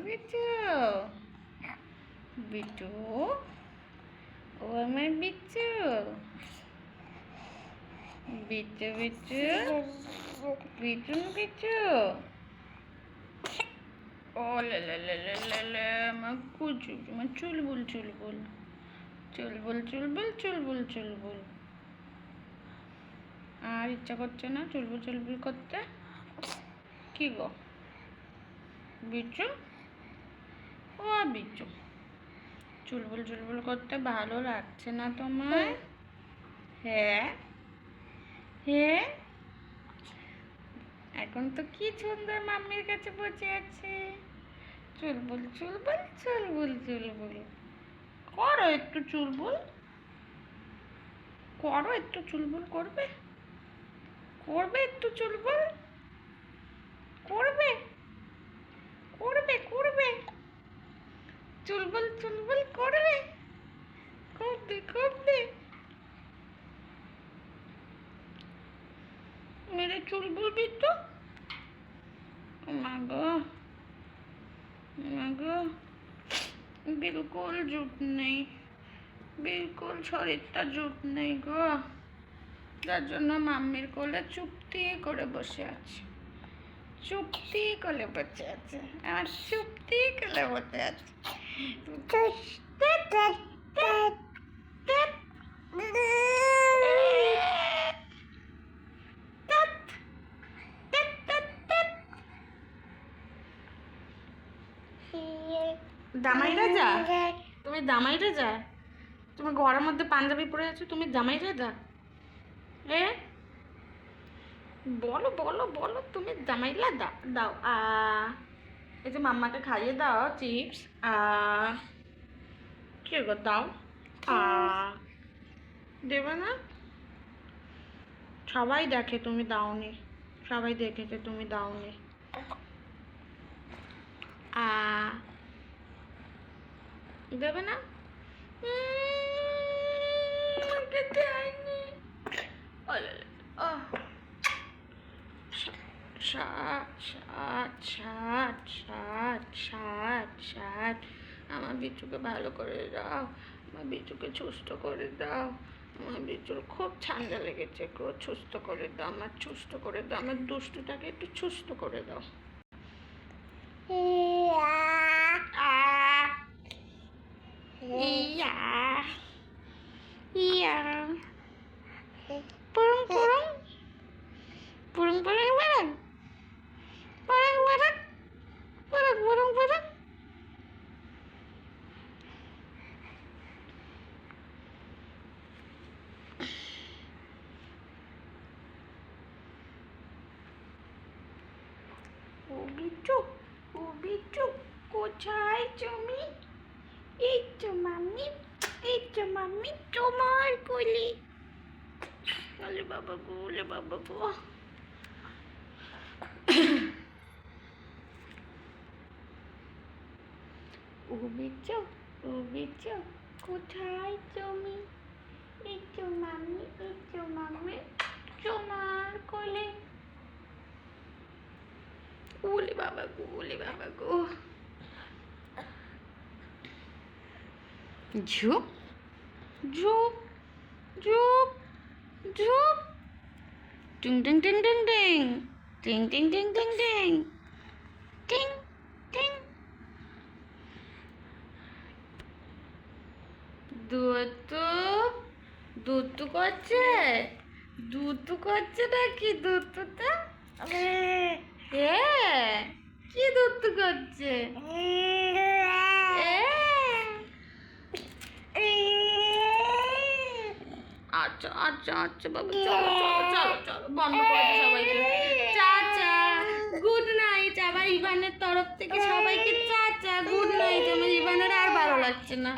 বিট্টু, বিট্টু, ও আমার বিট্টু, বিট্টু, বিট্টু, বিট্টু, বিট্টু, ও লে লে লে লে লে লে, আমার কুচু, আমার চুলবুল, চুলবুল, চুলবুল, চুলবুল, চুলবুল, চুলবুল। আর ইচ্ছা করছে না চুলবুল চুলবুল করতে? কি গো বিচ্ছু, ও বিচ্ছু, চুলবুল চুলবুল করতে ভালো লাগছে না তোমার? হ্যাঁ, হ্যাঁ, এখন তো কি সুন্দর মাম্মির কাছে বসে আছে। চুলবুল চুলবুল, চুলবুল চুলবুল করো একটু চুলবুল, করো একটু চুলবুল, করবে, করবে একটু চুলবুল, করবে, করবে, করবে, চুলবুল চুলবুল করবে, করবে, করবে। मेरे चुलबुल भी तो मागो, मागो, बिल्कुल जूट नहीं, बिल्कुल शरीरটা জুট নেই গো, যার জন্য মাম্মির কোলে চুপটি করে বসে আছে, চুপটি করে বসে আছে, আমার চুপটি করে বসে আছে। দামাই রাজা, তুমি দামাই রাজা, তুমি ঘরের মধ্যে পাঞ্জাবি পরে আছো, তুমি জামাই রাজা? এ বলো বলো বলো, তুমি জামাইলা দাও দাও। এই যে মাম্মাকে খাইয়ে দাও চিপস। কি গো দাও। দেবে না? সবাই দেখে তুমি দাওনি, সবাই দেখেছে তুমি দাওনি। দেবে না? আমার বিচুকে ভালো করে দাও, আমার বিচুকে সুস্থ করে দাও, আমার বিচুর খুব ঠান্ডা লেগেছে, খুব সুস্থ করে দাও, আমার সুস্থ করে দাও, আমার দুষ্টুটাকে একটু সুস্থ করে দাও। ইয়া ইয়া পুরুং পুরুং পুরুং পুরুং পুরুং পুরুং পুরুং পুরুং পুরুং পুরুং। ও বিচ্ছু, ও বিচ্ছু, কোথায় তুমি? এই তো মাম্মি, এই তো মাম্মি তোমার কোলে। ওলে বাবা গো, ওলে বাবা গো। ও বিচ্ছু, ও বিচ্ছু, কোথায় তুমি? এই তো মাম্মি, এই তো মাম্মি তোমার কোলে। ওলে বাবা গো, ওলে বাবা গো। ঝুপ ঝুপ ঝুপ ঝুপ, টিং টিং টিং টিং টিং, টিং টিং টিং টিং টিং, টিং টিং। দুধু, দুধু করছে, দুধু করছে নাকি দুধুটা? হ্যাঁ, কি দুধু করছে? আচ্ছা আচ্ছা আচ্ছা বাবা, চলো চলো চলো চলো, বন্ধ করে দিই সবাইকে। চাচা গুড নাইট, আবার ইভানের তরফ থেকে সবাইকে চাচা গুড নাইট। আমার ইভানের আর ভালো লাগছে না।